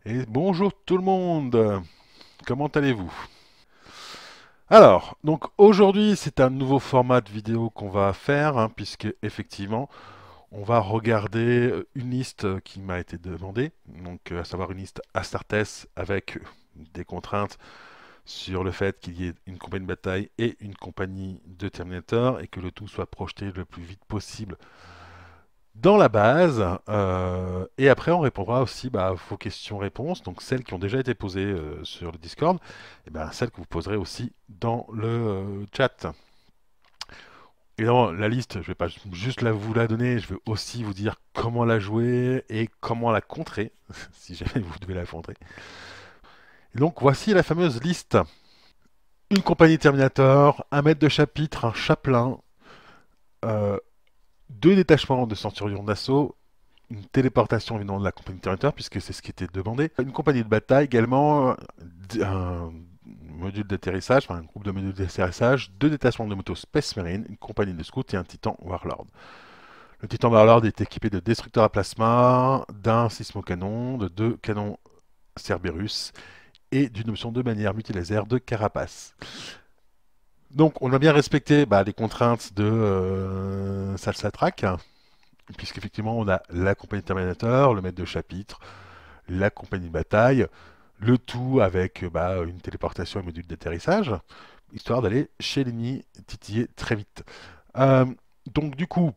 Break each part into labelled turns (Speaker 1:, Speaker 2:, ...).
Speaker 1: Et bonjour tout le monde, comment allez-vous? Alors, donc aujourd'hui c'est un nouveau format de vidéo qu'on va faire, puisque effectivement on va regarder une liste qui m'a été demandée, donc à savoir une liste Astartes avec des contraintes sur le fait qu'il y ait une compagnie de bataille et une compagnie de Terminator et que le tout soit projeté le plus vite possible dans la base, et après on répondra aussi à vos questions-réponses, donc celles qui ont déjà été posées sur le Discord, et ben celles que vous poserez aussi dans le chat. Évidemment, la liste, je ne vais pas juste vous la donner, je vais aussi vous dire comment la jouer et comment la contrer, si jamais vous devez la contrer. Et donc voici la fameuse liste. Une compagnie Terminator, un maître de chapitre, un chapelain, euh, deux détachements de Centurion d'assaut, une téléportation évidemment de la compagnie Terminator, puisque c'est ce qui était demandé. Une compagnie de bataille également, un module d'atterrissage, enfin un groupe de modules d'atterrissage, deux détachements de motos Space Marine, une compagnie de scouts et un Titan Warlord. Le Titan Warlord est équipé de destructeurs à plasma, d'un sismocanon, de deux canons Cerberus et d'une option de manière multilaser de carapace. Donc on a bien respecté les contraintes de Salsa Track, puisqu'effectivement on a la compagnie Terminator, le maître de chapitre, la compagnie de bataille, le tout avec une téléportation et module d'atterrissage, histoire d'aller chez l'ennemi titiller très vite. Euh, donc du coup,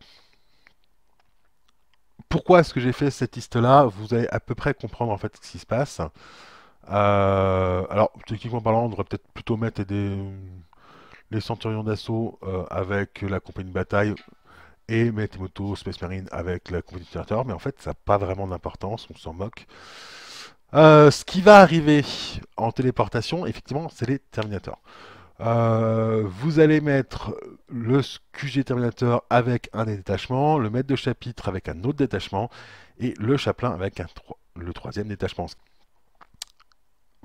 Speaker 1: pourquoi est-ce que j'ai fait cette liste-là? Vous allez à peu près comprendre en fait ce qui se passe. Alors, techniquement parlant, on devrait peut-être plutôt mettre les centurions d'assaut avec la compagnie de bataille et mettre les motos Space Marine avec la compagnie de Terminator, mais en fait, ça n'a pas vraiment d'importance, on s'en moque. Ce qui va arriver en téléportation, effectivement, c'est les Terminators. Vous allez mettre le QG Terminator avec un détachement, le maître de chapitre avec un autre détachement, et le chapelain avec le troisième détachement.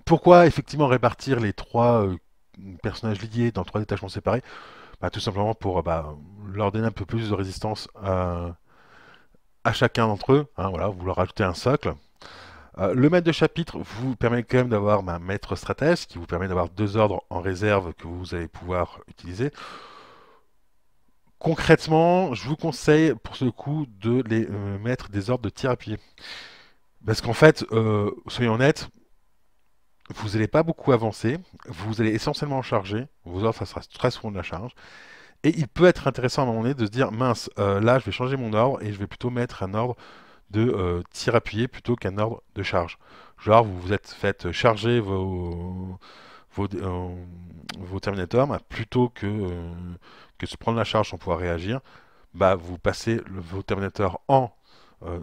Speaker 1: Pourquoi effectivement répartir les trois personnages liés dans trois détachements séparés? Tout simplement pour leur donner un peu plus de résistance à chacun d'entre eux. Voilà, vous leur rajoutez un socle. Le maître de chapitre vous permet quand même d'avoir un maître stratège qui vous permet d'avoir deux ordres en réserve que vous allez pouvoir utiliser. Concrètement, je vous conseille pour ce coup de les mettre des ordres de tir appuyé. Parce qu'en fait, soyons honnêtes, vous n'allez pas beaucoup avancer, vous allez essentiellement charger, vos ordres, ça sera très souvent de la charge, et il peut être intéressant à un moment donné de se dire, mince, là je vais changer mon ordre et je vais plutôt mettre un ordre de tir appuyé plutôt qu'un ordre de charge. Genre, vous vous êtes fait charger vos Terminators, plutôt que se prendre la charge sans pouvoir réagir, vous passez vos Terminators en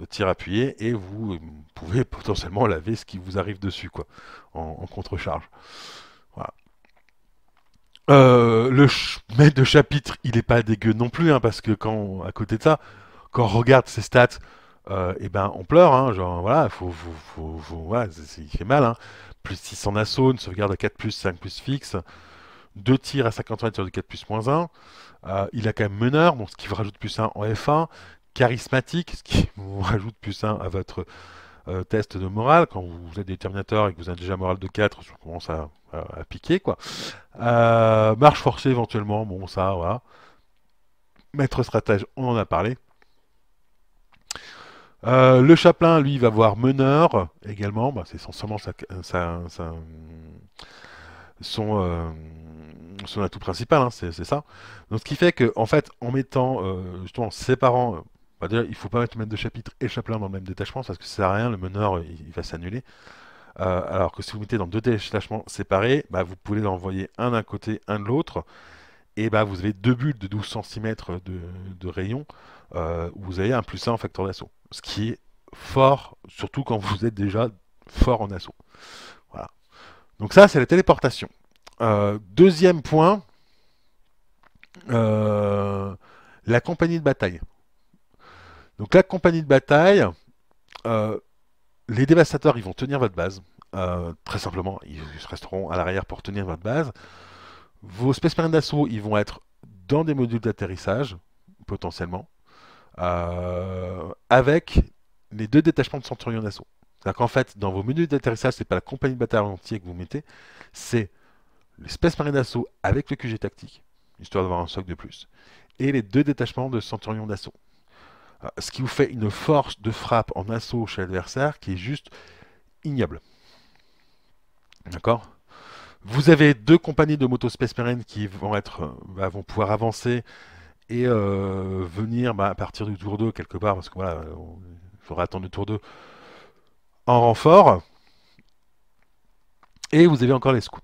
Speaker 1: tir appuyé et vous pouvez potentiellement laver ce qui vous arrive dessus, quoi, en contre-charge. Voilà. Maître de chapitre, il est pas dégueu non plus, parce que à côté de ça, quand on regarde ses stats, et ben on pleure, genre voilà, voilà, il fait mal, Plus 6 en assaut, une sauvegarde à 4+, 5+ fixe, 2 tirs à 50 mètres sur du 4+, -1. Il a quand même meneur, donc ce qui vous rajoute +1 en F1. Charismatique, ce qui vous rajoute +1 à votre test de morale. Quand vous êtes des Terminators et que vous avez déjà morale de 4, ça commence à piquer, quoi. Marche forcée éventuellement, bon ça, voilà. Maître stratège, on en a parlé. Le chapelain, lui, va voir meneur également. C'est essentiellement son, euh, son atout principal, c'est ça. Donc, ce qui fait que, en fait, en mettant, justement, en séparant, déjà, il ne faut pas mettre le maître de chapitre et le chapelain dans le même détachement parce que ça sert à rien, le meneur, il va s'annuler. Alors que si vous mettez dans deux détachements séparés, vous pouvez l'envoyer un d'un côté, un de l'autre, et vous avez deux bulles de 12 cm de rayon, où vous avez un +1 en facteur d'assaut. Ce qui est fort, surtout quand vous êtes déjà fort en assaut. Voilà. Donc ça, c'est la téléportation. Deuxième point, euh, la compagnie de bataille. Donc la compagnie de bataille, euh, les dévastateurs, ils vont tenir votre base. Très simplement, ils resteront à l'arrière pour tenir votre base. Vos Space Marines d'assaut, ils vont être dans des modules d'atterrissage, potentiellement, avec les deux détachements de Centurion d'assaut. C'est-à-dire qu'en fait, dans vos menus d'atterrissage, c'est pas la compagnie de bataille entier que vous mettez, c'est les Space Marine d'assaut avec le QG tactique, histoire d'avoir un socle de plus, et les 2 détachements de Centurion d'assaut. Ce qui vous fait une force de frappe en assaut chez l'adversaire qui est juste ignoble. D'accord? Vous avez 2 compagnies de moto Space Marine qui vont pouvoir avancer et venir à partir du tour 2 quelque part, parce que voilà, il faudra attendre le tour 2 en renfort. Et vous avez encore les scouts.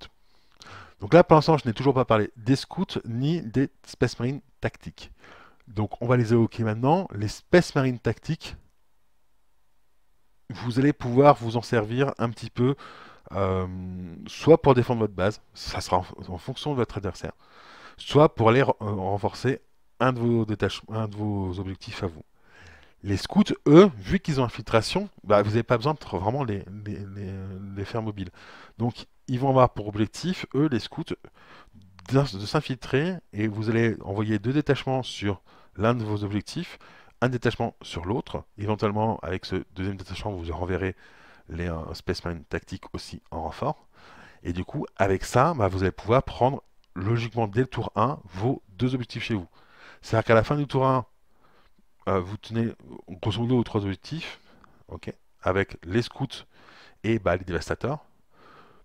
Speaker 1: Donc là, pour l'instant, je n'ai toujours pas parlé des scouts ni des Space Marines tactiques. Donc on va les évoquer maintenant. Les Space Marines tactiques, vous allez pouvoir vous en servir un petit peu, soit pour défendre votre base, ça sera en fonction de votre adversaire, soit pour aller renforcer un de vos objectifs à vous. Les scouts, eux, vu qu'ils ont infiltration, vous n'avez pas besoin de vraiment les faire mobiles. Donc, ils vont avoir pour objectif, eux, les scouts, de s'infiltrer et vous allez envoyer 2 détachements sur l'un de vos objectifs, un détachement sur l'autre. Éventuellement, avec ce deuxième détachement, vous renverrez les Space Marine tactiques aussi en renfort. Et du coup, avec ça, vous allez pouvoir prendre logiquement dès le tour 1 vos 2 objectifs chez vous. C'est-à-dire qu'à la fin du tour 1, vous tenez grosso modo aux 3 objectifs, ok, avec les scouts et les dévastateurs,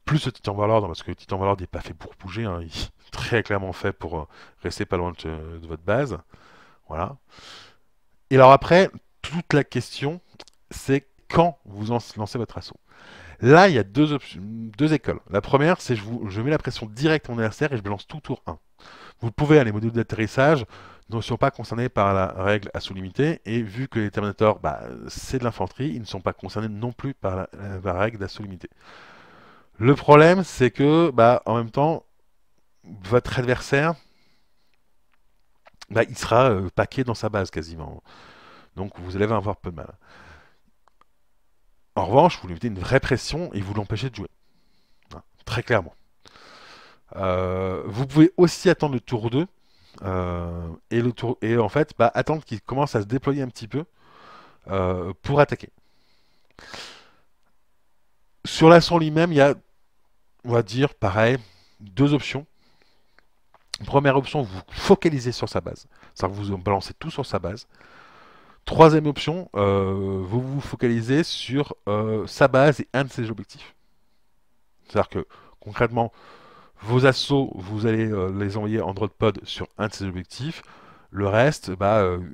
Speaker 1: plus le Titan Warlord, parce que le Titan Warlord n'est pas fait pour bouger, hein, il est très clairement fait pour rester pas loin de votre base. Voilà. Et alors après, toute la question, c'est quand vous lancez votre assaut. Là, il y a 2 écoles. La première, c'est je mets la pression directe à mon adversaire et je balance tout tour 1. Vous pouvez, les modules d'atterrissage ne sont pas concernés par la règle assaut limité, et vu que les Terminators, c'est de l'infanterie, ils ne sont pas concernés non plus par la règle d'assaut limité. Le problème, c'est que, en même temps, votre adversaire, il sera paqué dans sa base quasiment. Donc vous allez avoir peu de mal. En revanche, vous lui mettez une vraie pression et vous l'empêchez de jouer. Hein, très clairement. Vous pouvez aussi attendre le tour 2. Et en fait, attendre qu'il commence à se déployer un petit peu pour attaquer. Sur l'assaut lui-même, il y a, on va dire, pareil, 2 options. Première option, vous focalisez sur sa base. C'est-à-dire que vous balancez tout sur sa base. Troisième option, vous vous focalisez sur sa base et un de ses objectifs. C'est-à-dire que concrètement, vos assauts, vous allez les envoyer en drop pod sur un de ses objectifs. Le reste,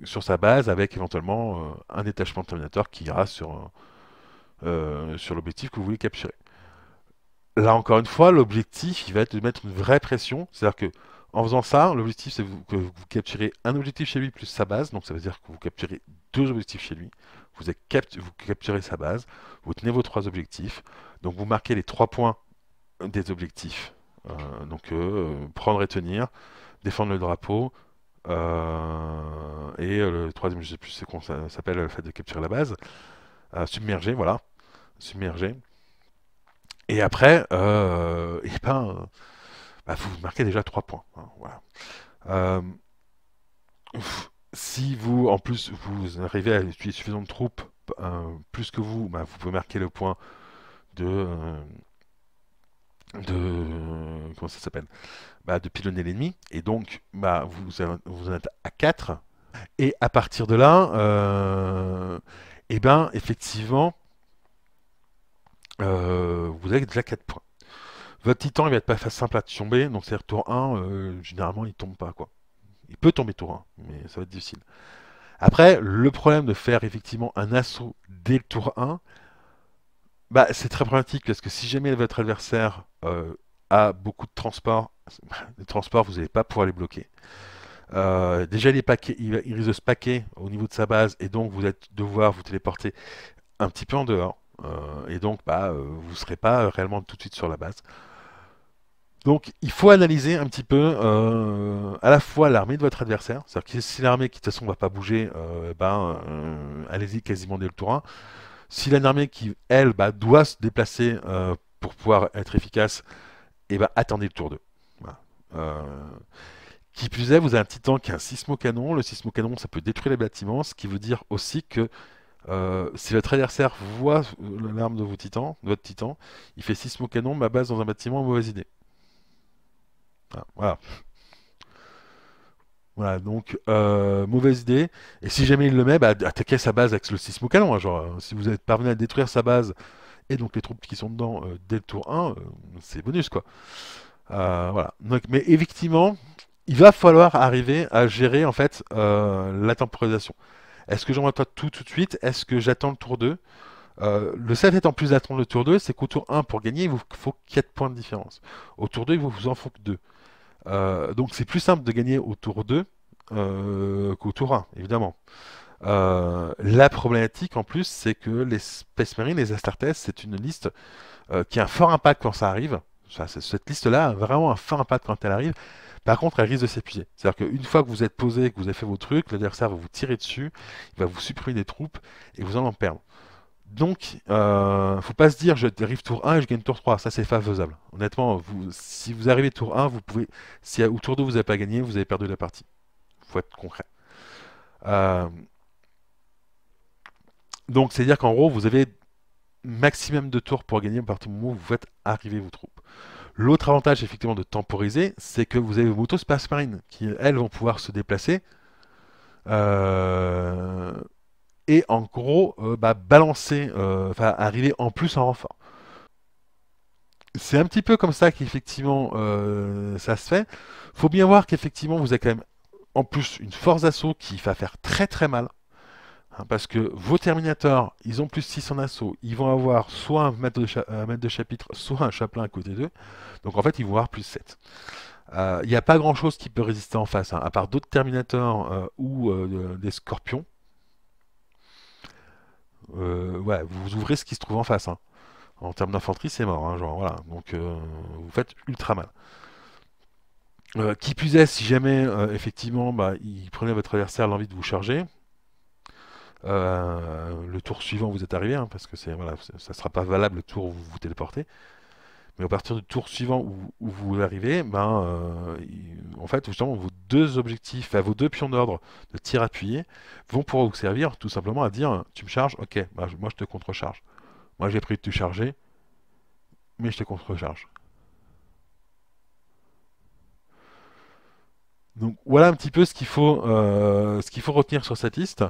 Speaker 1: sur sa base, avec éventuellement un détachement de Terminator qui ira sur l'objectif que vous voulez capturer. Là, encore une fois, l'objectif, il va être de mettre une vraie pression. C'est-à-dire que en faisant ça, l'objectif, c'est que vous capturez un objectif chez lui plus sa base. Donc, ça veut dire que vous capturez 2 objectifs chez lui. Vous capturez sa base. Vous tenez vos 3 objectifs. Donc, vous marquez les 3 points des objectifs. Prendre et tenir, défendre le drapeau. Et le troisième, je sais plus c'est quoi ça s'appelle, le fait de capturer la base. Submerger, voilà. Submerger. Et après, vous marquez déjà 3 points. Hein, voilà. Euh, si vous, en plus, vous arrivez à utiliser suffisamment de troupes, plus que vous pouvez marquer le point de comment ça s'appelle, de pilonner l'ennemi. Et donc, vous en êtes à 4. Et à partir de là, effectivement, vous avez déjà 4 points. Votre titan, il va être pas simple à tomber, donc c'est-à-dire tour 1, généralement il tombe pas quoi. Il peut tomber tour 1, mais ça va être difficile. Après, le problème de faire effectivement un assaut dès le tour 1, c'est très problématique parce que si jamais votre adversaire a beaucoup de transport, les transports, vous n'allez pas pouvoir les bloquer. Déjà, il risque de se paquer au niveau de sa base et donc vous allez devoir vous téléporter un petit peu en dehors. Et donc, vous ne serez pas réellement tout de suite sur la base. Donc, il faut analyser un petit peu à la fois l'armée de votre adversaire. C'est-à-dire que si l'armée qui de toute façon ne va pas bouger, allez-y quasiment dès le tour 1. Si une armée qui, elle, doit se déplacer pour pouvoir être efficace, attendez le tour 2. Voilà. Qui plus est, vous avez un titan qui a un sismocanon. Le sismocanon, ça peut détruire les bâtiments, ce qui veut dire aussi que Si votre adversaire voit l'arme de votre titan, il fait 6 mots canon, ma base dans un bâtiment, mauvaise idée. Ah, voilà. Voilà, donc mauvaise idée. Et si jamais il le met, bah, attaquez sa base avec le 6 mots canon, hein, genre, si vous êtes parvenu à détruire sa base et donc les troupes qui sont dedans dès le tour 1, c'est bonus quoi. Voilà. Donc, mais effectivement, il va falloir arriver à gérer en fait la temporisation. Est-ce que j'envoie tout de suite? Est-ce que j'attends le tour 2? Le fait est en plus d'attendre le tour 2, c'est qu'au tour 1, pour gagner, il vous faut 4 points de différence. Au tour 2, il vous en faut que 2. Donc c'est plus simple de gagner au tour 2 qu'au tour 1, évidemment. La problématique en plus, c'est que les Space Marines, les Astartes, c'est une liste qui a un fort impact quand ça arrive. Enfin, cette liste-là a vraiment un fort impact quand elle arrive. Par contre, elle risque de s'épuiser. C'est-à-dire qu'une fois que vous êtes posé, que vous avez fait vos trucs, l'adversaire va vous tirer dessus, il va vous supprimer des troupes et vous allez en perdre. Donc, faut pas se dire je arrive tour 1 et je gagne tour 3. Ça, c'est pas faisable. Honnêtement, si vous arrivez tour 1, vous pouvez. Si au tour 2 vous n'avez pas gagné, vous avez perdu la partie. Faut être concret. Euh, donc, c'est-à-dire qu'en gros, vous avez maximum de tours pour gagner à partir du moment où vous faites arriver vos troupes. L'autre avantage, effectivement, de temporiser, c'est que vous avez vos motos Space Marine qui, elles, vont pouvoir se déplacer euh, et en gros bah, balancer, enfin arriver en plus en renfort. C'est un petit peu comme ça qu'effectivement ça se fait. Faut bien voir qu'effectivement vous avez quand même en plus une force d'assaut qui va faire très très mal. Hein, parce que vos Terminators, ils ont plus 6 en assaut, ils vont avoir soit un maître de chapitre, soit un chaplain à côté d'eux. Donc en fait, ils vont avoir plus 7. Il n'y a pas grand chose qui peut résister en face, hein, à part d'autres Terminators ou des Scorpions. Ouais, vous ouvrez ce qui se trouve en face. Hein. En termes d'infanterie, c'est mort. Hein, genre, voilà. Donc vous faites ultra mal. Qui plus est, si jamais effectivement bah, il prenait votre adversaire l'envie de vous charger, le tour suivant vous êtes arrivé, hein, parce que voilà, ça sera pas valable le tour où vous vous téléportez, mais à partir du tour suivant où vous arrivez, ben, en fait, justement, vos deux objectifs, enfin, vos deux pions d'ordre de tir appuyé vont pouvoir vous servir tout simplement à dire tu me charges, ok, bah, moi je te contre-charge. Moi j'ai pris de te charger, mais je te contre-charge. Donc voilà un petit peu ce qu'il faut retenir sur cette liste.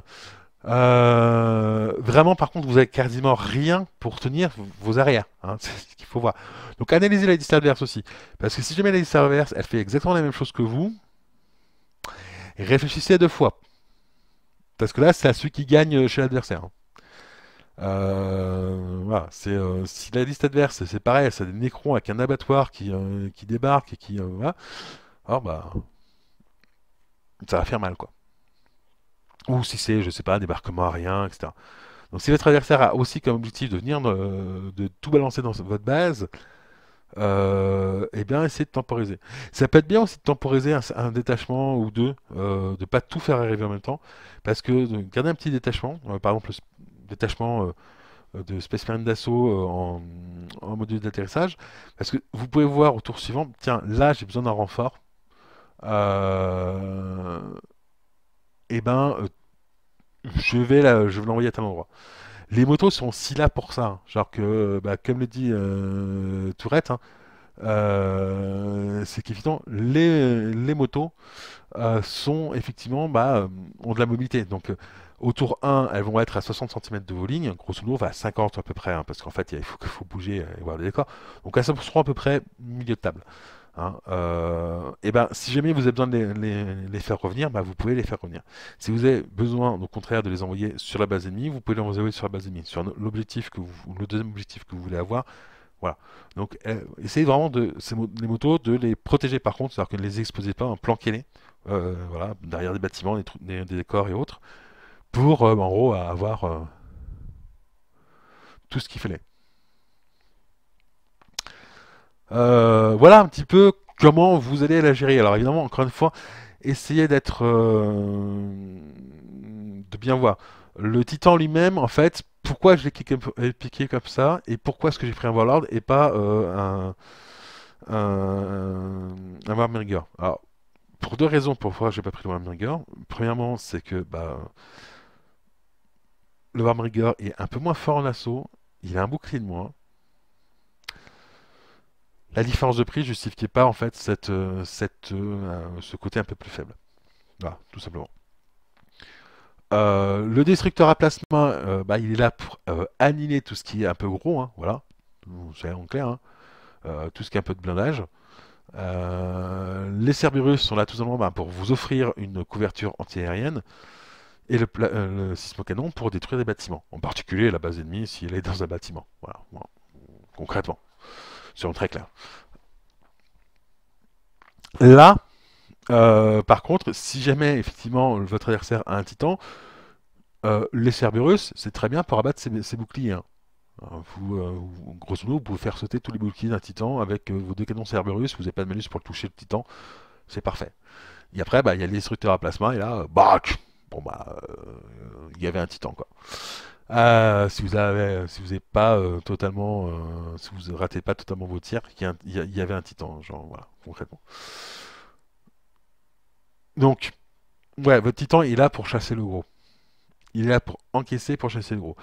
Speaker 1: Vraiment, par contre, vous avez quasiment rien pour tenir vos arrières. Hein, c'est ce qu'il faut voir. Donc analysez la liste adverse aussi. Parce que si jamais la liste adverse, elle fait exactement la même chose que vous, réfléchissez à 2 fois. Parce que là, c'est à celui qui gagne chez l'adversaire. Hein. Voilà, si la liste adverse, c'est pareil, c'est des nécrons avec un abattoir qui débarque et qui... voilà, alors bah, ça va faire mal, quoi. Ou si c'est, je sais pas, un débarquement aérien, etc. Donc si votre adversaire a aussi comme objectif de venir de tout balancer dans votre base, eh bien essayez de temporiser. Ça peut être bien aussi de temporiser un détachement ou deux, de pas tout faire arriver en même temps, parce que de garder un petit détachement, par exemple le détachement de Space Marine d'assaut en module d'atterrissage, parce que vous pouvez voir au tour suivant, tiens, là j'ai besoin d'un renfort, euh, et ben je vais l'envoyer à tel endroit. Les motos sont aussi là pour ça. Hein. Genre que, bah, comme le dit Tourette, hein, c'est qu'effectivement, les motos sont effectivement, bah, ont de la mobilité. Donc, au tour 1, elles vont être à 60 cm de vos lignes, grosso modo, enfin à 50 à peu près, hein, parce qu'en fait, faut bouger et voir les décors. Donc, elles seront à peu près milieu de table. Hein, et ben, si jamais vous avez besoin de les faire revenir, bah, vous pouvez les faire revenir. Si vous avez besoin, au contraire, de les envoyer sur la base ennemie, vous pouvez les envoyer sur la base ennemie, sur l'objectif le deuxième objectif que vous voulez avoir. Voilà. Donc, essayez vraiment les motos de les protéger par contre, c'est-à-dire que ne les exposez pas, hein, planquez-les, voilà, derrière des bâtiments, des décors et autres, pour en gros avoir tout ce qu'il fallait. Voilà un petit peu comment vous allez la gérer. Alors évidemment, encore une fois, essayez de bien voir. Le Titan lui-même, en fait, pourquoi je l'ai piqué comme ça et pourquoi est-ce que j'ai pris un Warlord et pas un Warminger. Alors, pour 2 raisons pourquoi j'ai pas pris le Warminger. Premièrement, c'est que bah, le Warmrigger est un peu moins fort en assaut, il a un bouclier de moins. La différence de prix ne justifiait pas en fait ce côté un peu plus faible. Voilà, tout simplement. Le destructeur à plasma, bah, il est là pour annihiler tout ce qui est un peu gros, hein, voilà, c'est en clair, hein, tout ce qui est un peu de blindage. Les Cerberus sont là tout simplement bah, pour vous offrir une couverture antiaérienne et le sismocanon pour détruire des bâtiments, en particulier la base ennemie si elle est dans un bâtiment. Voilà, voilà. Concrètement, c'est très clair. Là, par contre, si jamais effectivement votre adversaire a un titan, les Cerberus, c'est très bien pour abattre ses boucliers, hein. Grosso modo, vous pouvez faire sauter tous les boucliers d'un titan avec vos deux canons Cerberus, vous n'avez pas de malus pour le toucher le titan, c'est parfait. Et après, bah, il y a les destructeurs à plasma, et là, bac. Bon bah, il y avait un titan quoi. Si vous n'êtes pas totalement, si vous ratez pas totalement vos tirs, il y avait un titan, genre voilà, concrètement. Donc, ouais, votre titan il est là pour chasser le gros. Il est là pour encaisser, pour chasser le gros.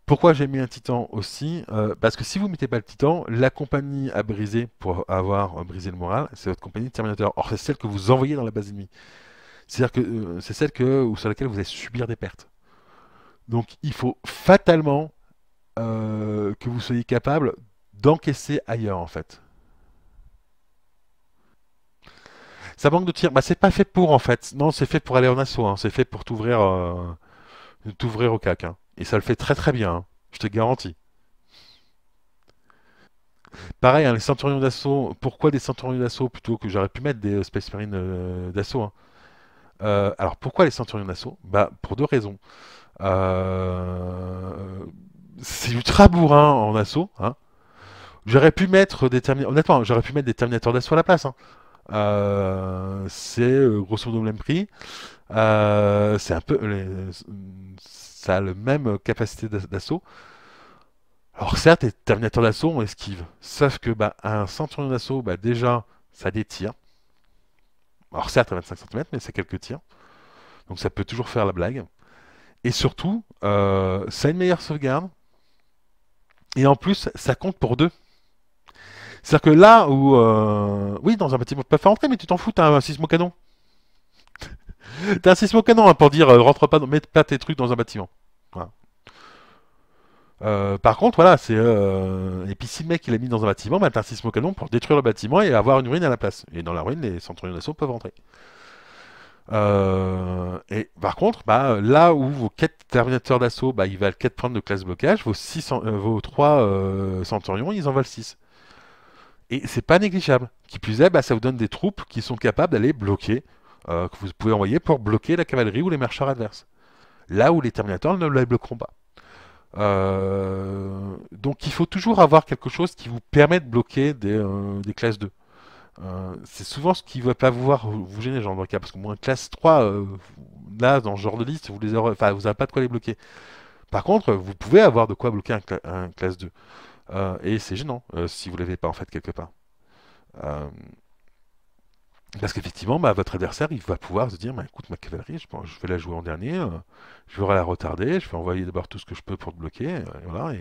Speaker 1: Pourquoi j'ai mis un titan aussi? Parce que si vous ne mettez pas le titan, la compagnie à briser pour avoir brisé le moral, c'est votre compagnie de Terminator. Or, c'est celle que vous envoyez dans la base ennemie. C'est-à-dire que c'est celle ou sur laquelle vous allez subir des pertes. Donc, il faut fatalement que vous soyez capable d'encaisser ailleurs, en fait. Ça manque de tir. Bah, c'est pas fait pour, en fait. Non, c'est fait pour aller en assaut, hein. C'est fait pour t'ouvrir au cac, hein. Et ça le fait très très bien, hein. Je te garantis. Pareil, hein, les centurions d'assaut. Pourquoi des centurions d'assaut plutôt que j'aurais pu mettre des Space Marines d'assaut, hein. Alors pourquoi les centurions d'assaut? Bah pour deux raisons. Euh, c'est ultra bourrin en assaut, hein. J'aurais pu mettre des Terminators. Honnêtement, j'aurais pu mettre des Terminators d'assaut à la place, hein. C'est grosso modo le même prix. C'est un peu, ça a le même capacité d'assaut. Alors certes, les Terminators d'assaut on esquive. Sauf que bah, un centurion d'assaut, bah, déjà, ça détire. Alors certes à 25 centimètres, mais c'est quelques tirs. Donc ça peut toujours faire la blague. Et surtout, ça a une meilleure sauvegarde. Et en plus, ça compte pour deux. C'est-à-dire que là où... oui, dans un bâtiment, tu peux pas faire entrer, mais tu t'en fous, t'as un sismocanon. T'as un sismocanon hein, pour dire rentre pas, mets pas tes trucs dans un bâtiment. Voilà. Par contre, voilà, c'est. Et puis si le mec il a mis dans un bâtiment, bah, t'as un sismocanon pour détruire le bâtiment et avoir une ruine à la place. Et dans la ruine, les centurions d'assaut peuvent rentrer. Et par contre, bah, là où vos 4 terminateurs d'assaut, bah, ils valent 4 points de classe blocage, vos 3 centurions, ils en valent 6. Et c'est pas négligeable. Qui plus est, bah, ça vous donne des troupes qui sont capables d'aller bloquer, que vous pouvez envoyer pour bloquer la cavalerie ou les marcheurs adverses. Là où les terminateurs ne les bloqueront pas. Donc il faut toujours avoir quelque chose qui vous permet de bloquer des classes 2. C'est souvent ce qui ne va pas vous gêner, genre de cas, parce que moins classe 3, là, dans ce genre de liste, vous n'avez pas de quoi les bloquer. Par contre, vous pouvez avoir de quoi bloquer un classe 2. Et c'est gênant si vous ne l'avez pas en fait quelque part. Euh, Parce qu'effectivement, bah, votre adversaire, il va pouvoir se dire, bah, écoute, ma cavalerie, je vais la jouer en dernier, je vais la retarder, je vais envoyer d'abord tout ce que je peux pour te bloquer, et voilà,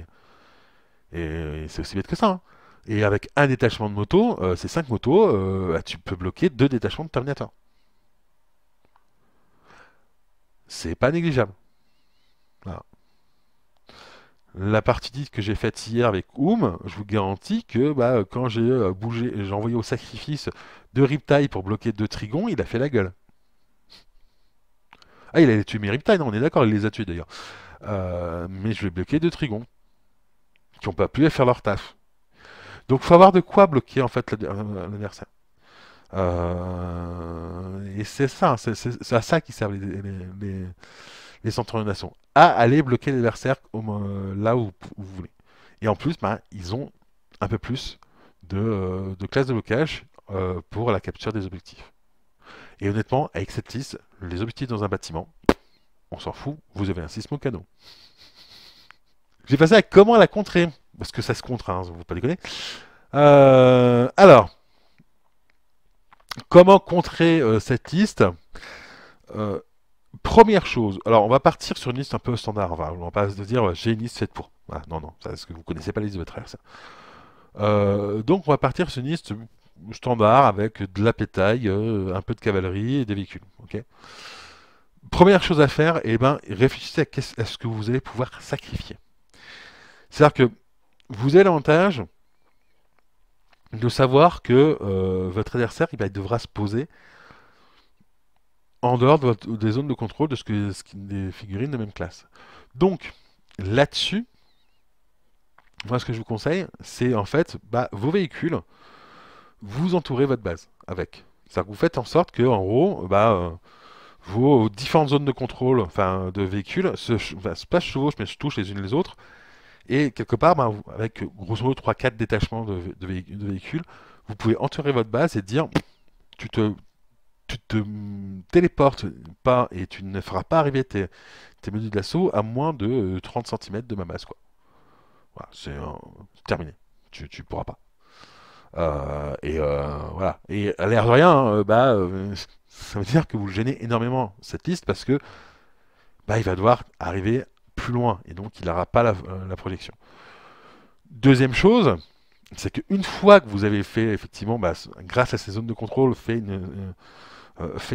Speaker 1: et c'est aussi bête que ça, hein. Et avec un détachement de moto, ces 5 motos, bah, tu peux bloquer 2 détachements de Terminator. C'est pas négligeable. Voilà. La partie 10 que j'ai faite hier avec Oum, je vous garantis que bah, quand j'ai bougé, j'ai envoyé au sacrifice 2 Riptide pour bloquer 2 Trigons, il a fait la gueule. Ah, il allait tuer mes Riptide, on est d'accord, il les a tués d'ailleurs. Mais je vais bloquer 2 Trigons qui n'ont pas pu faire leur taf. Donc, faut avoir de quoi bloquer en fait l'adversaire. Et c'est ça, c'est à ça qui servent les centurions de nation. À aller bloquer l'adversaire là où vous voulez. Et en plus, bah, ils ont un peu plus de classes de blocage pour la capture des objectifs. Et honnêtement, avec cette liste, les objectifs dans un bâtiment, on s'en fout, vous avez un sismocano. J'ai passé à comment la contrer, parce que ça se contre, hein, vous ne pas déconner. Alors, comment contrer cette liste? Euh, Première chose, alors on va partir sur une liste un peu standard. On va pas se dire j'ai une liste faite pour. Voilà, non, non, ça, parce que vous connaissez pas la liste de votre frère. Ça. Donc on va partir sur une liste standard avec de la pétaille, un peu de cavalerie et des véhicules. Ok. Première chose à faire, eh ben, réfléchissez à ce que vous allez pouvoir sacrifier. C'est-à-dire que vous avez l'avantage de savoir que votre adversaire il devra se poser en dehors des zones de contrôle de des figurines de même classe. Donc, là-dessus, moi ce que je vous conseille, c'est en fait vos véhicules, vous entourez votre base avec. C'est-à-dire que vous faites en sorte que, en gros, vos différentes zones de contrôle, enfin de véhicules, pas se chevauchent mais se touchent les unes les autres. Et quelque part, avec grosso modo 3-4 détachements de véhicules, vous pouvez entourer votre base et dire tu te, tu te téléportes pas et tu ne feras pas arriver tes menus d'assaut à moins de 30 cm de ma base. Quoi. Voilà, c'est terminé. Tu pourras pas. Voilà. Et à l'air de rien, ça veut dire que vous le gênez énormément cette liste parce que il va devoir arriver plus loin et donc il n'aura pas la projection. Deuxième chose, c'est qu'une fois que vous avez fait effectivement, grâce à ces zones de contrôle, fait une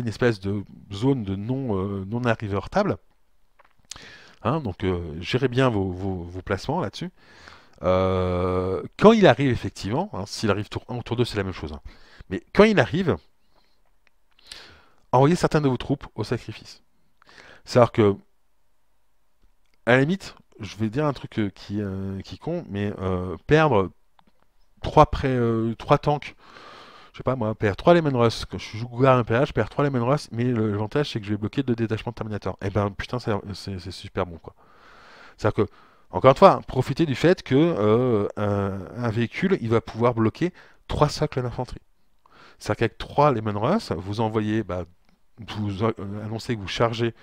Speaker 1: espèce de zone de non arrivée heurtable, hein, donc gérez bien vos placements là-dessus. Quand il arrive effectivement, hein, s'il arrive tour 1 ou tour 2, c'est la même chose. Hein. Mais quand il arrive, envoyez certains de vos troupes au sacrifice. C'est-à-dire que, à la limite, je vais dire un truc qui est con, mais perdre 3 tanks, je sais pas moi, perdre 3 Leman Russ, quand je joue Gougar MPH, je perds 3 Leman Russ, mais l'avantage c'est que je vais bloquer 2 détachements de Terminator. Et ben putain, c'est super bon quoi. C'est-à-dire que, encore une fois, profitez du fait que un véhicule, il va pouvoir bloquer 3 socles d'infanterie. C'est-à-dire qu'avec 3 Leman Russ, vous envoyez, vous annoncez que vous chargez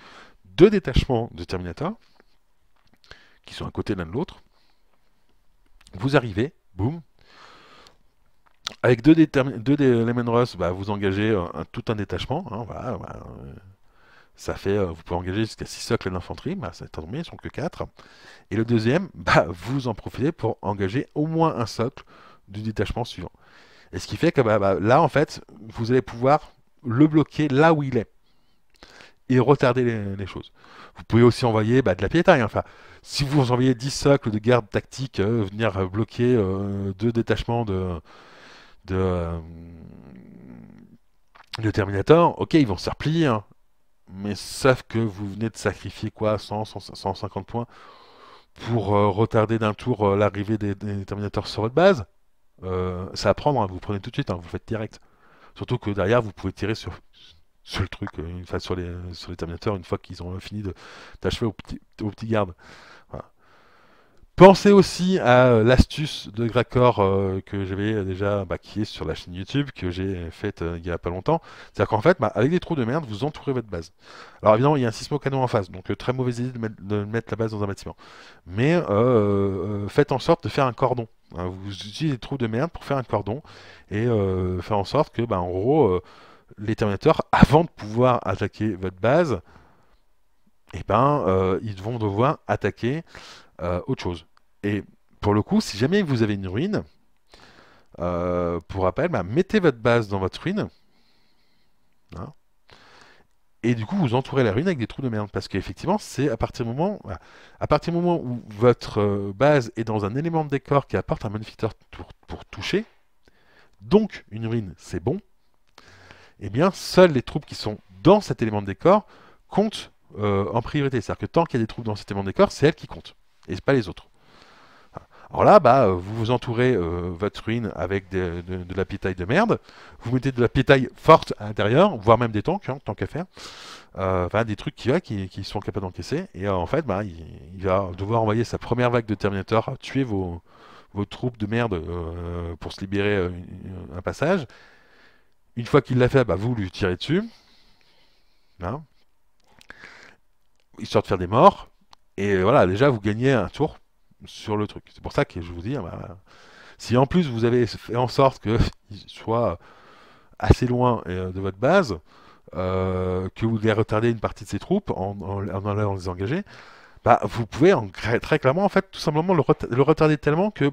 Speaker 1: 2 détachements de Terminator, qui sont à côté l'un de l'autre. Vous arrivez, boum. Avec 2 des Leman Russ, vous engagez tout un détachement. Hein, voilà, ça fait, vous pouvez engager jusqu'à 6 socles d'infanterie, ça tombe bien, ils sont que 4. Et le deuxième, vous en profitez pour engager au moins un socle du détachement suivant. Et ce qui fait que là, en fait, vous allez pouvoir le bloquer là où il est et retarder les choses. Vous pouvez aussi envoyer de la piétaille. Hein. Enfin, si vous envoyez 10 socles de garde tactique venir bloquer 2 détachements de, euh, de Terminator, ok, ils vont se replier. Hein. Mais sauf que vous venez de sacrifier quoi 150 points pour retarder d'un tour l'arrivée des Terminators sur votre base. Ça va prendre, hein, vous prenez tout de suite, hein, vous faites direct. Surtout que derrière, vous pouvez tirer sur le truc, sur les Terminators, une fois qu'ils ont fini d'achever aux petits gardes. Voilà. Pensez aussi à l'astuce de Gracor que j'avais déjà, qui est sur la chaîne YouTube, que j'ai faite il y a pas longtemps. C'est-à-dire qu'en fait, avec des trous de merde, vous entourez votre base. Alors évidemment, il y a un sismo-canon en face, donc très mauvaise idée de mettre la base dans un bâtiment. Mais faites en sorte de faire un cordon. Hein, vous utilisez des trous de merde pour faire un cordon et faire en sorte que, en gros, les Terminators, avant de pouvoir attaquer votre base, ils vont devoir attaquer autre chose. Et pour le coup, si jamais vous avez une ruine, pour rappel, mettez votre base dans votre ruine. Hein, et du coup, vous entourez la ruine avec des trous de merde. Parce qu'effectivement, c'est à partir du moment, voilà, à partir du moment où votre base est dans un élément de décor qui apporte un modificateur pour toucher, donc une ruine, c'est bon, eh bien, seules les troupes qui sont dans cet élément de décor comptent en priorité. C'est-à-dire que tant qu'il y a des troupes dans cet élément de décor, c'est elles qui comptent, et pas les autres. Alors là, vous vous entourez votre ruine avec de la pétaille de merde. Vous mettez de la pétaille forte à l'intérieur, voire même des tanks, hein, tant qu'à faire. Des trucs qui sont capables d'encaisser. Et en fait, il va devoir envoyer sa première vague de Terminator, tuer vos troupes de merde pour se libérer un passage. Une fois qu'il l'a fait, vous lui tirez dessus. Hein, histoire de faire des morts. Et voilà, déjà, vous gagnez un tour sur le truc. C'est pour ça que je vous dis, si en plus vous avez fait en sorte qu'il soit assez loin de votre base, que vous voulez retarder une partie de ses troupes en allant les engager, bah, vous pouvez très clairement, en fait, tout simplement le retarder tellement que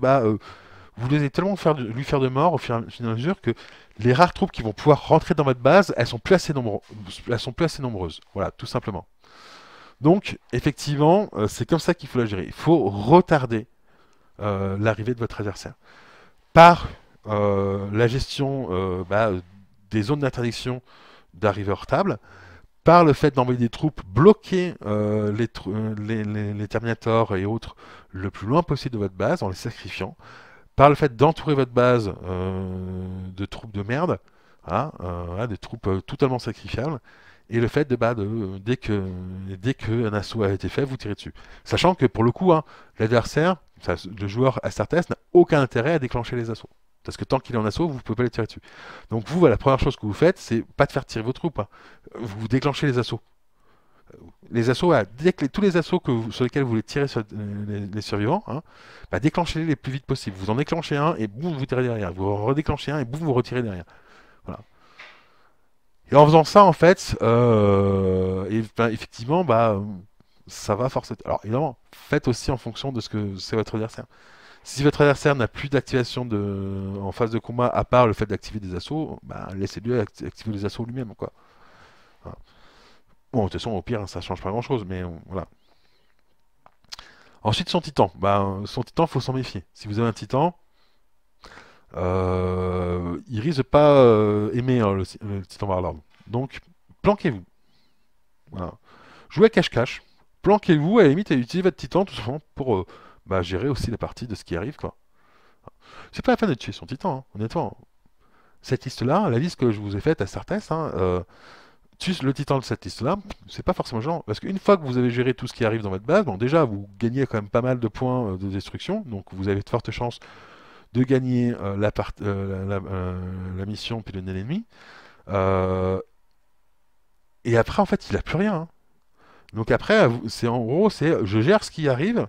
Speaker 1: vous allez tellement lui faire de mort au fur et à mesure que les rares troupes qui vont pouvoir rentrer dans votre base, elles sont plus assez nombreuses. Voilà, tout simplement. Donc, effectivement, c'est comme ça qu'il faut la gérer. Il faut retarder l'arrivée de votre adversaire par la gestion des zones d'interdiction d'arrivée hors table, par le fait d'envoyer des troupes bloquer les Terminators et autres le plus loin possible de votre base en les sacrifiant, par le fait d'entourer votre base de troupes de merde, hein, des troupes totalement sacrifiables, et le fait dès que un assaut a été fait, vous tirez dessus. Sachant que pour le coup, hein, l'adversaire, le joueur Astartes, n'a aucun intérêt à déclencher les assauts. Parce que tant qu'il est en assaut, vous ne pouvez pas les tirer dessus. Donc vous, la première chose que vous faites, c'est pas de faire tirer vos troupes. Hein. Vous déclenchez les assauts. Les assauts, tous les assauts sur lesquels vous voulez tirer sur les survivants, hein, bah, déclenchez-les les plus vite possible. Vous en déclenchez un et boum, vous tirez derrière. Vous redéclenchez un et boum, vous retirez derrière. Voilà. Et en faisant ça, en fait, effectivement, ça va forcer. Alors évidemment, faites aussi en fonction de ce que c'est votre adversaire. Si votre adversaire n'a plus d'activation en phase de combat, à part le fait d'activer des assauts, bah, laissez-lui activer les assauts lui-même, quoi. Voilà. Bon, de toute façon, au pire, ça change pas grand-chose, mais voilà. Ensuite, son titan. Son titan, faut s'en méfier. Si vous avez un titan, il risque de pas aimer hein, le titan Warlord. Donc, planquez-vous. Voilà. Jouez à cache-cache. Planquez-vous, à la limite, et utilisez votre titan tout simplement pour gérer aussi la partie de ce qui arrive, quoi. C'est pas la peine de tuer son titan, hein, honnêtement. Cette liste-là, la liste que je vous ai faite à Sartes, hein, tuer le titan de cette liste-là, c'est pas forcément genre. Parce qu'une fois que vous avez géré tout ce qui arrive dans votre base, bon, déjà, vous gagnez quand même pas mal de points de destruction, donc vous avez de fortes chances de gagner la mission puis de l'ennemi. Euh, et après, en fait, il a plus rien. Hein. Donc après, c'est en gros, c'est je gère ce qui arrive.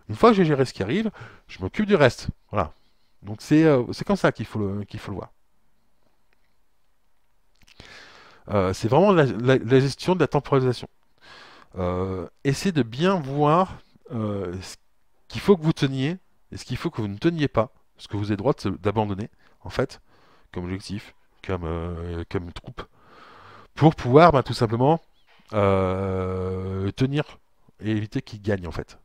Speaker 1: Une fois que j'ai géré ce qui arrive, je m'occupe du reste. Voilà. Donc c'est comme ça qu'il faut le voir. C'est vraiment la gestion de la temporalisation. Essayez de bien voir ce qu'il faut que vous teniez et ce qu'il faut que vous ne teniez pas, ce que vous avez droit d'abandonner, en fait, comme objectif, comme troupe, pour pouvoir tout simplement tenir et éviter qu'il gagne, en fait.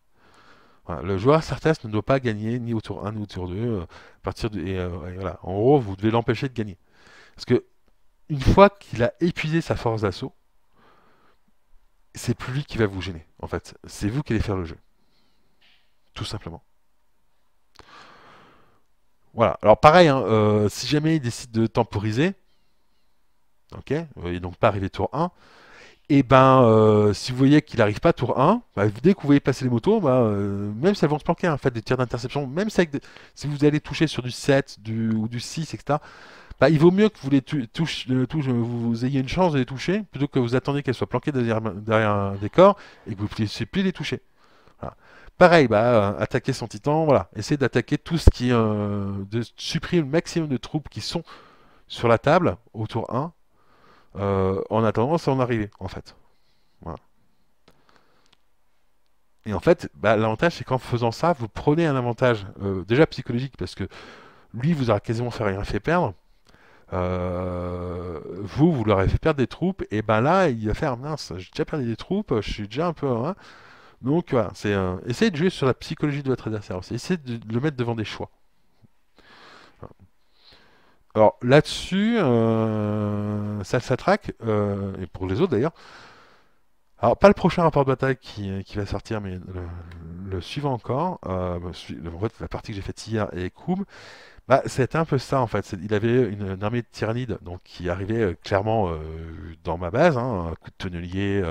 Speaker 1: Voilà, le joueur Sartas ne doit pas gagner ni au tour 1 ni au tour 2. À partir et voilà. En gros, vous devez l'empêcher de gagner. Parce que une fois qu'il a épuisé sa force d'assaut, c'est plus lui qui va vous gêner, en fait. C'est vous qui allez faire le jeu. Tout simplement. Voilà. Alors pareil, hein, si jamais il décide de temporiser, ok, et donc pas arriver tour 1, et si vous voyez qu'il n'arrive pas tour 1, dès que vous voyez passer les motos, même si elles vont se planquer, hein, faites des tirs d'interception, même si vous allez toucher sur du 7 ou du 6, etc., il vaut mieux que vous vous ayez une chance de les toucher, plutôt que vous attendiez qu'elles soient planquées derrière un décor, et que vous ne puissiez plus les toucher. Voilà. Pareil, attaquer son titan, voilà. Essayez d'attaquer tout ce qui... de supprimer le maximum de troupes qui sont sur la table, au tour 1, en attendant son arrivée, en fait. Voilà. Et en fait, l'avantage, c'est qu'en faisant ça, vous prenez un avantage déjà psychologique, parce que lui vous aura quasiment rien fait perdre. Vous leur avez fait perdre des troupes, et là, il va faire mince, j'ai déjà perdu des troupes, je suis déjà un peu. Hein. Donc voilà, essayez de jouer sur la psychologie de votre adversaire aussi. Essayez de le mettre devant des choix. Alors là-dessus, ça traque, et pour les autres d'ailleurs. Alors, pas le prochain rapport de bataille qui va sortir, mais le suivant encore. En fait, la partie que j'ai faite hier et Koum, c'était un peu ça en fait. Il avait une armée de tyrannides donc, qui arrivait clairement dans ma base, hein, un coup de tonnelier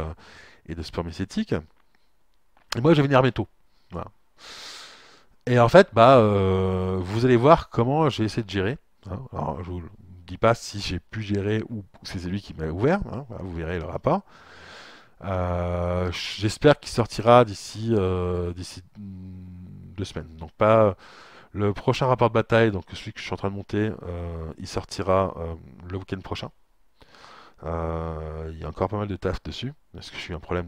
Speaker 1: et de spermicétique. Et moi, j'avais une armée tôt. Voilà. Et en fait, vous allez voir comment j'ai essayé de gérer. Hein. Alors, je vous dis pas si j'ai pu gérer ou c'est lui qui m'a ouvert. Hein. Voilà, vous verrez le rapport. J'espère qu'il sortira d'ici 2 semaines. Donc pas le prochain rapport de bataille, donc celui que je suis en train de monter, il sortira le week-end prochain. Il y a encore pas mal de taf dessus, parce que j'ai eu un problème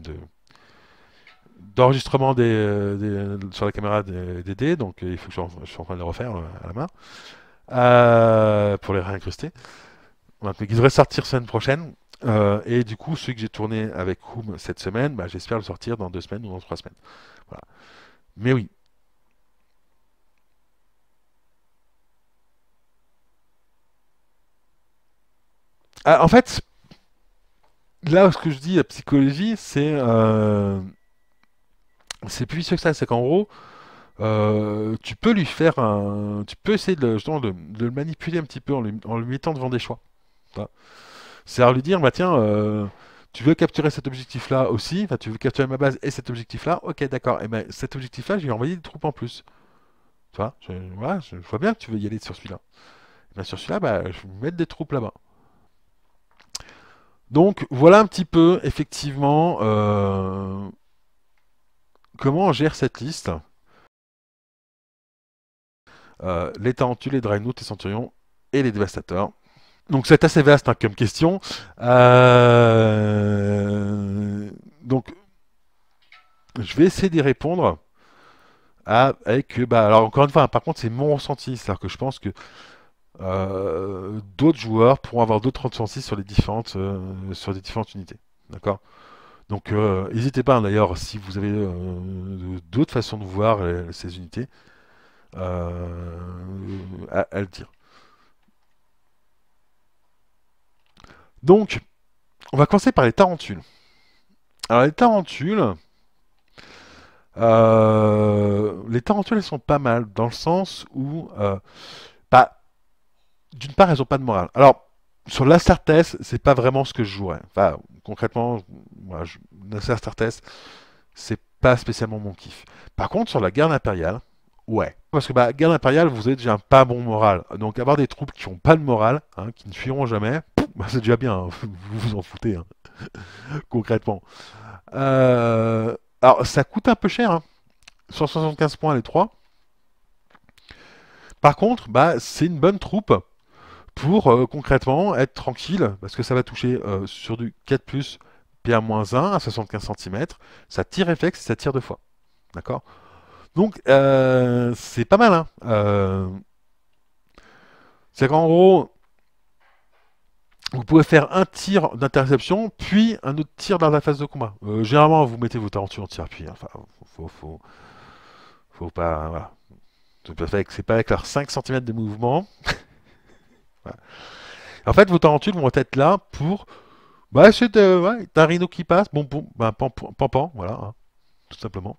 Speaker 1: d'enregistrement sur la caméra des dés, donc il faut que je suis en train de les refaire à la main, pour les réincruster. Donc, ils devraient sortir semaine prochaine. Et du coup, celui que j'ai tourné avec Room cette semaine, bah, j'espère le sortir dans 2 semaines ou dans 3 semaines. Voilà. Mais oui. Ah, en fait, là, ce que je dis, la psychologie, c'est plus vicieux que ça. C'est qu'en gros, tu peux lui faire tu peux essayer justement de le manipuler un petit peu en lui mettant devant des choix. Voilà. C'est à lui dire, bah tiens, tu veux capturer cet objectif-là aussi, enfin, tu veux capturer ma base et cet objectif-là, ok, d'accord. Et ben cet objectif-là, je vais envoyer des troupes en plus. Tu vois, voilà, je vois bien que tu veux y aller sur celui-là. Et ben sur celui-là, bah, je vais mettre des troupes là-bas. Donc voilà un petit peu, effectivement, comment on gère cette liste. Les tarentules, les dreadnoughts, les centurions et les dévastateurs. Donc c'est assez vaste hein, comme question. Donc je vais essayer d'y répondre avec bah alors encore une fois, hein, par contre c'est mon ressenti, c'est-à-dire que je pense que d'autres joueurs pourront avoir d'autres ressentis sur les différentes unités. D'accord? Donc n'hésitez pas hein, d'ailleurs si vous avez d'autres façons de voir ces unités à le dire. Donc on va commencer par les tarentules. Alors les tarentules elles sont pas mal dans le sens où bah, d'une part, elles n'ont pas de morale. Alors, sur l'Astartes, c'est pas vraiment ce que je jouerais. Enfin, concrètement, moi, l'Astartes, c'est pas spécialement mon kiff. Par contre, sur la garde impériale, ouais. Parce que bah, garde impériale, vous avez déjà un pas bon moral. Donc, avoir des troupes qui n'ont pas de morale, hein, qui ne fuiront jamais, bah, c'est déjà bien. Hein. Vous vous en foutez, hein, concrètement. Alors, ça coûte un peu cher. Hein. 175 points les 3. Par contre, bah, c'est une bonne troupe pour concrètement être tranquille, parce que ça va toucher sur du 4+, PA-1 à 75 cm, ça tire réflexe et ça tire 2 fois. D'accord. Donc c'est pas mal. Hein. C'est qu'en gros, vous pouvez faire un tir d'interception, puis un autre tir dans la phase de combat. Généralement, vous mettez vos talentueux en tir-appui. Hein. Enfin, faut pas. Voilà. C'est pas avec leurs 5 cm de mouvement. Voilà. En fait, vos talentueux vont être là pour. Bah, c'est ouais, t'as un rhino qui passe, bon, bon, bah, pan, voilà, hein, tout simplement.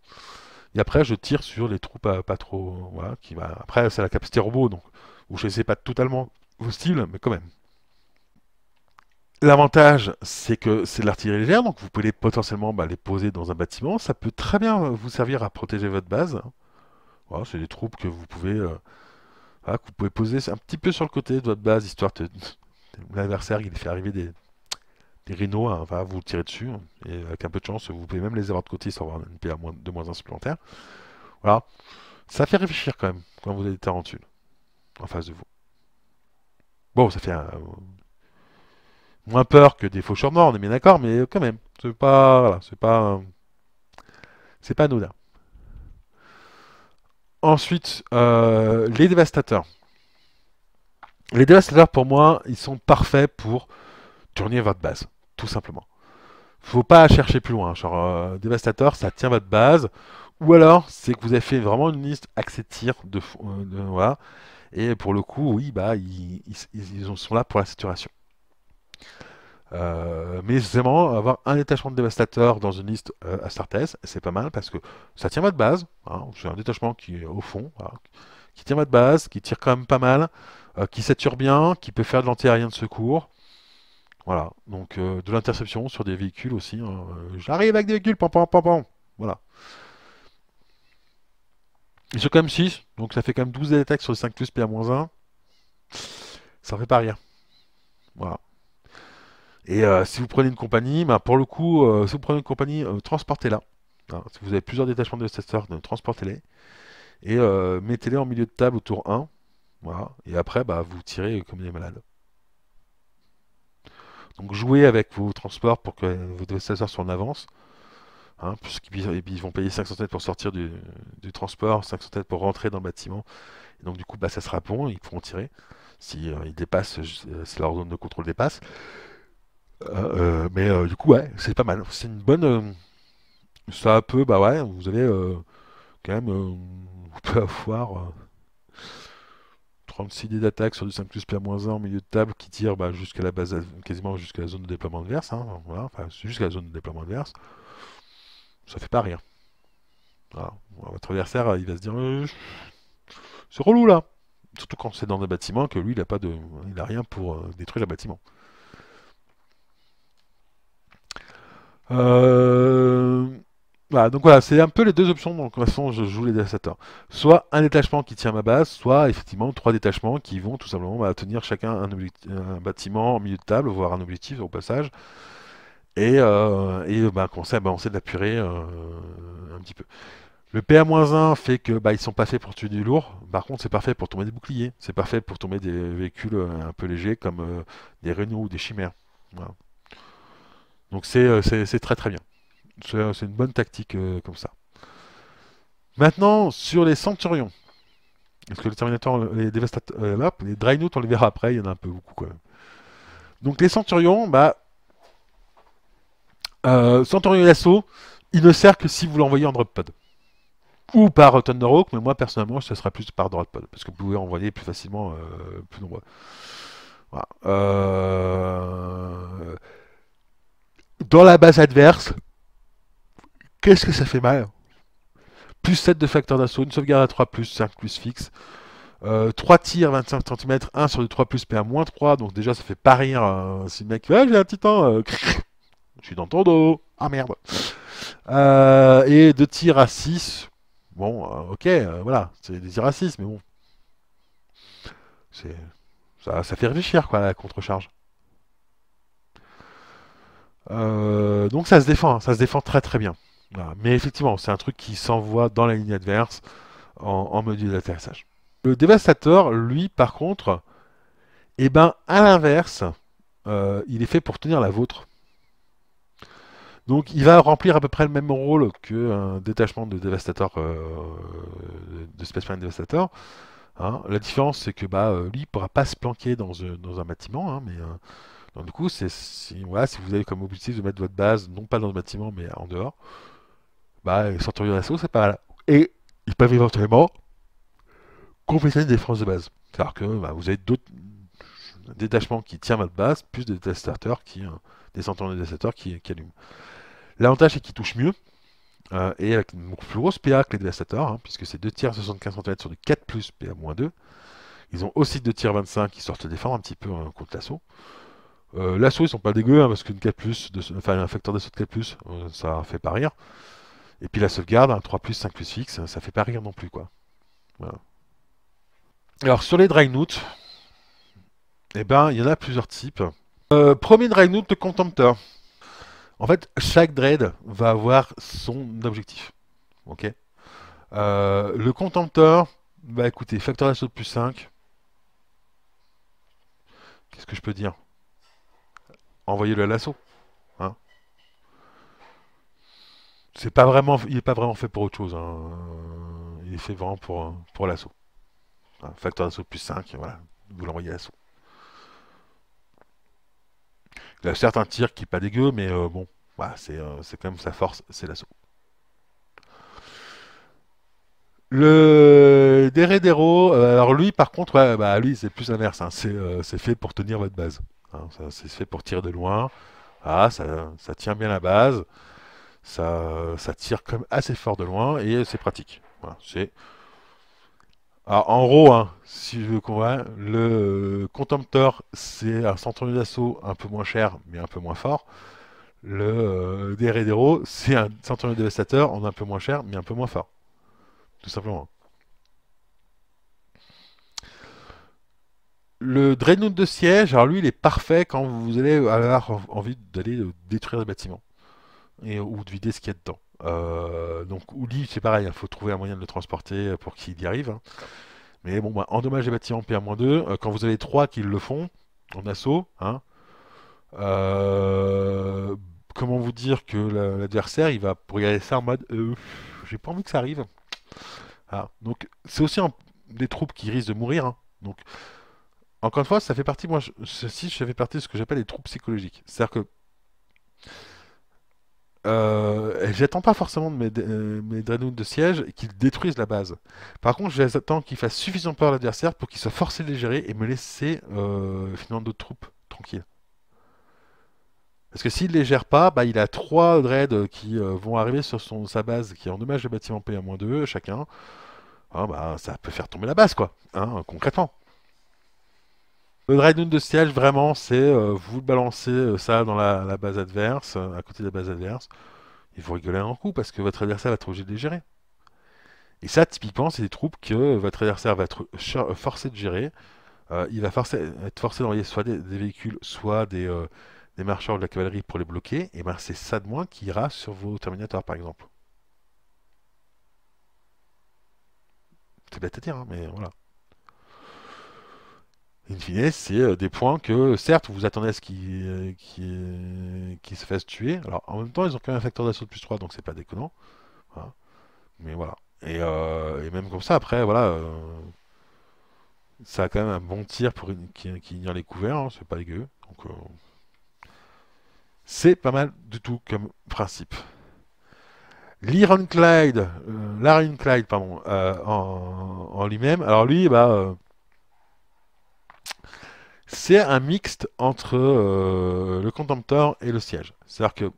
Speaker 1: Et après, je tire sur les troupes pas trop. Voilà, après, c'est la capacité robot, donc vous choisissez pas totalement vos styles, mais quand même. L'avantage, c'est que c'est de l'artillerie légère, donc vous pouvez potentiellement bah, les poser dans un bâtiment. Ça peut très bien vous servir à protéger votre base. Hein. Voilà, c'est des troupes que vous pouvez, voilà, que vous pouvez poser un petit peu sur le côté de votre base, histoire que l'adversaire il fait arriver des rhinos, hein, enfin, vous tirez dessus, hein, et avec un peu de chance, vous pouvez même les avoir de côté sans avoir une PA de -1 supplémentaire. Voilà. Ça fait réfléchir quand même, quand vous avez des tarentules en face de vous. Bon, ça fait moins peur que des faucheurs morts, on est bien d'accord, mais quand même, c'est pas, voilà, c'est pas anodin. Ensuite, les dévastateurs. Les dévastateurs, pour moi, ils sont parfaits pour tourner votre base, tout simplement. Faut pas chercher plus loin. Genre, dévastateur, ça tient votre base. Ou alors, c'est que vous avez fait vraiment une liste accès tir voilà. Et pour le coup, oui, bah, ils sont là pour la saturation. Mais vraiment, avoir un détachement de dévastateur dans une liste Astartes, c'est pas mal parce que ça tient votre base. Hein, c'est un détachement qui est au fond, voilà, qui tient votre base, qui tire quand même pas mal, qui sature bien, qui peut faire de l'anti-aérien de secours. Voilà, donc de l'interception sur des véhicules aussi. Hein. J'arrive avec des véhicules, pam pam pam pam. Voilà. Ils sont quand même 6, donc ça fait quand même 12 attaques sur les 5 plus PA-1. Ça fait pas rien. Voilà. Et si vous prenez une compagnie, bah, pour le coup, si vous prenez une compagnie, transportez-la. Hein, si vous avez plusieurs détachements de testeurs, transportez-les. Et mettez-les en milieu de table au tour 1. Voilà. Et après, bah, vous tirez comme des malades. Donc jouez avec vos transports pour que vos dévastateurs soient en avance. Hein, ils vont payer 5 centièmes pour sortir du transport, 5 centièmes pour rentrer dans le bâtiment. Et donc du coup, bah, ça sera bon, ils pourront tirer. Si ils dépassent, si leur zone de contrôle dépasse. Mais du coup, ouais, c'est pas mal. C'est une bonne. Ça peut, bah ouais, vous avez quand même. Vous pouvez avoir 36 dés d'attaque sur du 5 plus PA-1 en milieu de table qui tire bah, jusqu'à la base, quasiment jusqu'à la zone de déploiement adverse. Hein, voilà, enfin, jusqu'à la zone de déploiement adverse. Ça fait pas rire. Voilà. Votre adversaire, il va se dire c'est relou là. Surtout quand c'est dans un bâtiment que lui, il a rien pour détruire le bâtiment. Euh, Voilà, donc voilà, c'est un peu les deux options. Donc, de toute façon, je joue les dévastateurs. Soit un détachement qui tient ma base, soit effectivement trois détachements qui vont tout simplement bah, tenir chacun un bâtiment en milieu de table, voire un objectif au passage, et bah, commencer à balancer de la purée un petit peu. Le PA-1 fait que bah, ils sont pas faits pour tuer du lourd. Par contre, c'est parfait pour tomber des boucliers. C'est parfait pour tomber des véhicules un peu légers comme des Renault ou des Chimères. Voilà. Donc c'est très très bien. C'est une bonne tactique comme ça. Maintenant, sur les Centurions. Parce que les Terminators, les Dévastateurs, les Dreadnought, on les verra après, il y en a un peu beaucoup quand même. Donc les Centurions, bah, Centurion d'assaut, il ne sert que si vous l'envoyez en drop pod. Ou par Thunderhawk, mais moi personnellement, ce sera plus par drop pod. Parce que vous pouvez envoyer plus facilement, plus nombreux. Voilà. Dans la base adverse, qu'est-ce que ça fait mal? Plus 7 de facteur d'assaut, une sauvegarde à 3 plus 5 plus fixe. 3 tirs 25 cm, 1 sur du 3 plus PA-3, donc déjà ça fait pas rire si le mec fait ah, j'ai un titan, je suis dans ton dos, ah merde. Et 2 tirs à 6, bon, ok, voilà, c'est des tirs à 6, mais bon, c'est, ça fait réfléchir quoi la contre-charge. Donc ça se défend très très bien. Voilà. Mais effectivement, c'est un truc qui s'envoie dans la ligne adverse en mode d'atterrissage. Le dévastateur, lui, par contre, eh ben, à l'inverse, il est fait pour tenir la vôtre. Donc il va remplir à peu près le même rôle qu'un détachement de dévastateur de Space Marine Devastator. Hein. La différence c'est que bah, lui il ne pourra pas se planquer dans un bâtiment, hein, mais donc, du coup voilà, si vous avez comme objectif de mettre votre base non pas dans le bâtiment mais en dehors, bah Centurion d'assaut c'est pas mal. Et ils peuvent éventuellement compléter une défense de base. C'est-à-dire que bah, vous avez d'autres détachements qui tiennent votre base, plus des dévastateurs des Centurions dévastateurs qui allument. L'avantage c'est qu'ils touchent mieux. Et avec une beaucoup plus grosse PA que les dévastateurs, hein, puisque c'est 2 tirs 75 cm sur du 4 plus PA-2. Ils ont aussi 2 tirs 25 qui sortent se défendre un petit peu contre l'assaut. L'assaut, ils sont pas dégueux, hein, parce qu'une 4 plus, enfin un facteur d'assaut de 4 plus, ça fait pas rire. Et puis la sauvegarde, un 3 plus, 5 plus fixe, ça fait pas rire non plus, quoi. Voilà. Alors sur les Dreadnought, eh ben, il y en a plusieurs types. Premier Dreadnought de Contemptor. En fait, chaque Dread va avoir son objectif. Ok. Le Contemptor, bah écoutez, facteur d'assaut de plus 5. Qu'est-ce que je peux dire? Envoyez-le à l'assaut. Hein. Il n'est pas vraiment fait pour autre chose. Hein. Il est fait vraiment pour l'assaut. Hein, facteur d'assaut de plus 5, voilà. Vous l'envoyez à l'assaut. Il a certes un tir qui n'est pas dégueu, mais bon, voilà, c'est quand même sa force, c'est l'assaut. Le Deredero, alors lui par contre, ouais, bah, lui c'est plus l'inverse, hein. C'est fait pour tenir votre base. Hein. C'est fait pour tirer de loin. Ah, ça tient bien la base. Ça tire quand même assez fort de loin et c'est pratique. Voilà, alors, en gros, hein, si je veux convaincre, le Contemptor, c'est un centurion d'assaut un peu moins cher, mais un peu moins fort. Le Deredero, c'est un centurion dévastateur en un peu moins cher, mais un peu moins fort. Tout simplement. Le Dreadnought de siège, alors lui, il est parfait quand vous allez avoir envie d'aller détruire les bâtiments ou de vider ce qu'il y a dedans. Donc, Ouli, c'est pareil, il faut trouver un moyen de le transporter pour qu'il y arrive. Hein. Mais bon, bah, endommage les bâtiments PA-2, quand vous avez 3 qui le font en assaut, hein, Euh, Comment vous dire que l'adversaire, il va regarder ça en mode j'ai pas envie que ça arrive. Ah, donc c'est aussi des troupes qui risquent de mourir, hein. Donc encore une fois, ça fait partie, moi, ceci, ça fait partie de ce que j'appelle les troupes psychologiques. C'est-à-dire que j'attends pas forcément de mes Dreadnoughts de siège qu'ils détruisent la base. Par contre, j'attends qu'ils fassent suffisamment peur à l'adversaire pour qu'il soit forcé de les gérer et me laisser finalement d'autres troupes tranquilles. Parce que s'il les gère pas, bah, il a 3 Dreads qui vont arriver sur sa base qui endommage le bâtiment P1-2 chacun. Ah, bah, ça peut faire tomber la base, quoi, hein, concrètement. Le Dreadnought de siège, vraiment, c'est vous balancez ça dans la base adverse, à côté de la base adverse, et vous rigolez un coup parce que votre adversaire va être obligé de les gérer. Et ça, typiquement, c'est des troupes que votre adversaire va être forcé de gérer. Il va être forcé d'envoyer soit des véhicules, soit des marcheurs ou de la cavalerie pour les bloquer. Et ben, c'est ça de moins qui ira sur vos Terminators, par exemple. C'est bête à dire, hein, mais voilà. In fine, c'est des points que, certes, vous attendez à ce qu'ils se fassent tuer. Alors, en même temps, ils ont quand même un facteur d'assaut de plus 3, donc c'est pas déconnant. Voilà. Mais voilà. Et même comme ça, après, voilà, ça a quand même un bon tir pour qui ignore les couverts, hein, c'est pas dégueu. Donc, c'est pas mal du tout comme principe. L'Ironclad, pardon, en lui-même. Alors lui, bah, c'est un mixte entre le Contemptor et le siège. C'est-à-dire que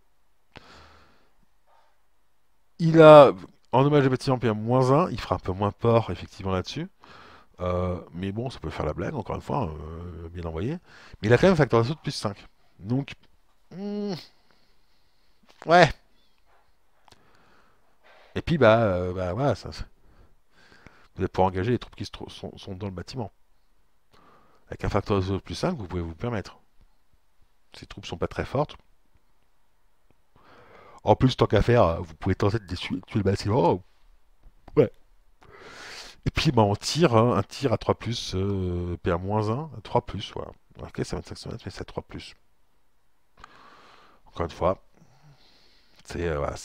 Speaker 1: il a, en hommage au bâtiment PM-1, il fera un peu moins peur effectivement là-dessus. Mais bon, ça peut faire la blague, encore une fois, bien envoyé. Mais il a quand même un facteur d'assaut de plus 5. Donc, ouais. Et puis, bah voilà, vous allez pouvoir engager les troupes qui sont dans le bâtiment. Avec un facteur d'assaut de plus 5, vous pouvez vous permettre. Ces troupes sont pas très fortes. En plus, tant qu'à faire, vous pouvez tenter de tuer le bâtiment. Ouais. Et puis, bah, on tire, hein, un tir à 3 PA-1, à 3 voilà. Ok, ça 25 cm, mais c'est à 3 Encore une fois, voilà,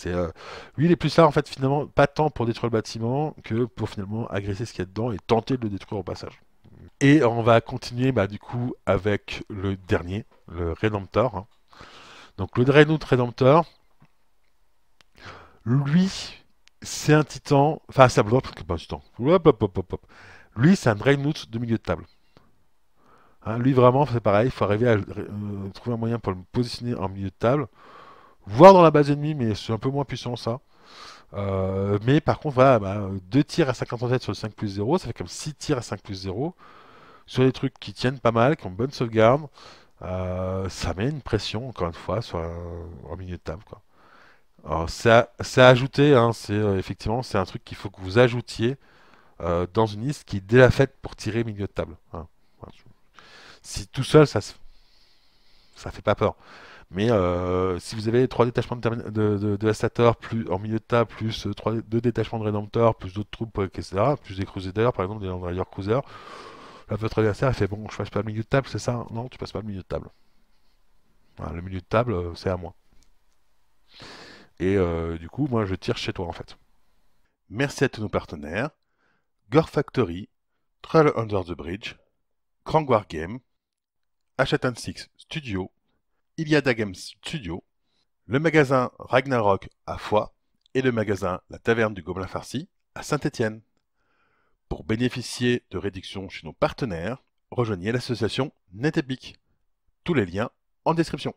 Speaker 1: lui, il est plus là, en fait, finalement, pas tant pour détruire le bâtiment que pour finalement agresser ce qu'il y a dedans et tenter de le détruire au passage. Et on va continuer, bah, du coup, avec le dernier, le Redemptor, hein. Donc, le Dreadnought Redemptor, lui, c'est un titan. Enfin, c'est pas un titan. Hop, hop, hop, hop, hop. Lui, c'est un Dreadnought de milieu de table. Hein, lui, vraiment, c'est pareil. Il faut arriver à trouver un moyen pour le positionner en milieu de table. Voire dans la base ennemie, mais c'est un peu moins puissant, ça. Mais par contre, voilà, 2 tirs à 57 sur le 5+0, ça fait comme 6 tirs à 5+0. Sur des trucs qui tiennent pas mal, qui ont bonne sauvegarde. Ça met une pression, encore une fois, en milieu de table, quoi. Alors, c'est à ajouter, hein, effectivement, c'est un truc qu'il faut que vous ajoutiez dans une liste qui est déjà faite pour tirer milieu de table, hein. Voilà. Si tout seul, ça fait pas peur. Mais si vous avez 3 détachements de Devastator plus, en milieu de table, plus 2 détachements de Redemptor, plus d'autres troupes, etc., plus des Crusaders, par exemple, des Land Rider Cruisers, là, votre adversaire, il fait bon, je passe pas le milieu de table, c'est ça? Non, tu passes pas le milieu de table. Voilà, le milieu de table, c'est à moi. Et du coup, moi, je tire chez toi, en fait. Merci à tous nos partenaires. Gore Factory, Trail Under the Bridge, Grand War Game, Hachatan 6 Studio, Iliada Games Studio, le magasin Ragnarok à Foix et le magasin La Taverne du Gobelin Farci à Saint-Étienne. Pour bénéficier de réductions chez nos partenaires, rejoignez l'association NetEpic. Tous les liens en description.